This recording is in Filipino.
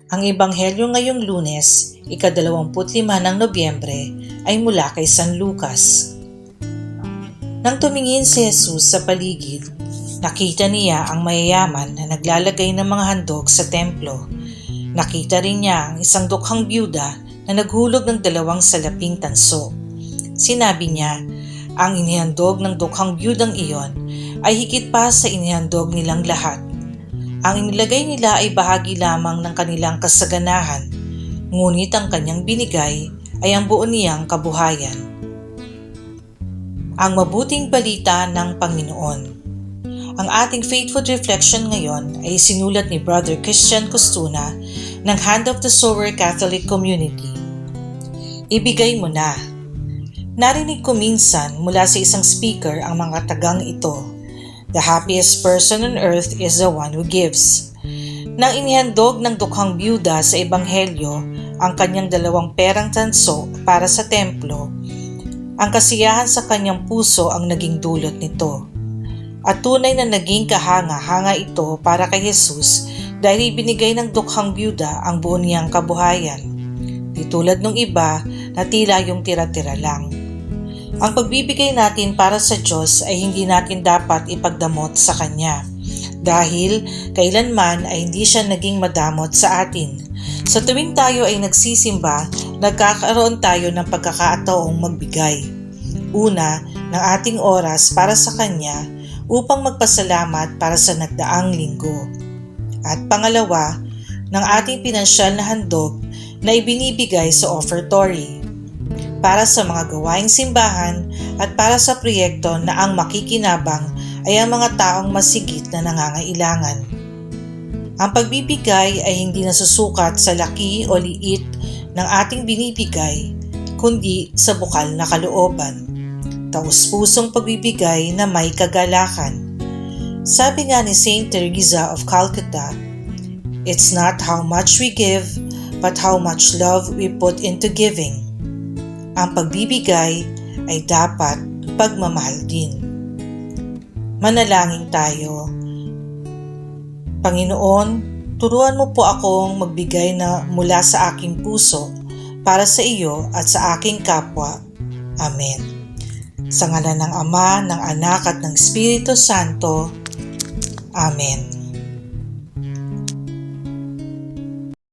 Ang ebanghelyo ngayong Lunes, ika-25 ng Nobyembre, ay mula kay San Lucas. Nang tumingin si Jesus sa paligid, nakita niya ang mayayaman na naglalagay ng mga handog sa templo. Nakita rin niya ang isang dukhang byuda na naghulog ng 2 salaping tanso. Sinabi niya, ang inihandog ng dukhang byudang iyon ay higit pa sa inihandog nilang lahat. Ang inilagay nila ay bahagi lamang ng kanilang kasaganahan, ngunit ang kanyang binigay ay ang buo niyang kabuhayan. Ang mabuting balita ng Panginoon. Ang ating faithful reflection ngayon ay sinulat ni Brother Christian Costuna ng Hand of the Sower Catholic Community. Ibigay mo na. Narinig ko minsan mula sa isang speaker ang mga tagang ito. The happiest person on earth is the one who gives. Nang inihandog ng dukhang byuda sa ebanghelyo ang kanyang 2 perang tanso para sa templo, ang kasiyahan sa kanyang puso ang naging dulot nito. At tunay na naging kahanga-hanga ito para kay Jesus dahil ibinigay ng dukhang byuda ang buo niyang kabuhayan. Di tulad ng iba na tila yung tira-tira lang. Ang pagbibigay natin para sa Diyos ay hindi natin dapat ipagdamot sa Kanya dahil kailanman ay hindi siya naging madamot sa atin. Sa tuwing tayo ay nagsisimba, nagkakaroon tayo ng pagkakataong magbigay. Una, ng ating oras para sa Kanya upang magpasalamat para sa nagdaang linggo. At pangalawa, ng ating pinansyal na handog na ibinibigay sa offertory para sa mga gawaing simbahan at para sa proyekto na ang makikinabang ay ang mga taong masigit na nangangailangan. Ang pagbibigay ay hindi nasusukat sa laki o liit ng ating binibigay, kundi sa bukal na kalooban. Taus-pusong pagbibigay na may kagalakan. Sabi nga ni Saint Teresa of Calcutta, "It's not how much we give, but how much love we put into giving." Ang pagbibigay ay dapat pagmamahal din. Manalangin tayo. Panginoon, turuan mo po akong magbigay na mula sa aking puso para sa iyo at sa aking kapwa. Amen. Sa ngalan ng Ama, ng Anak at ng Espiritu Santo. Amen.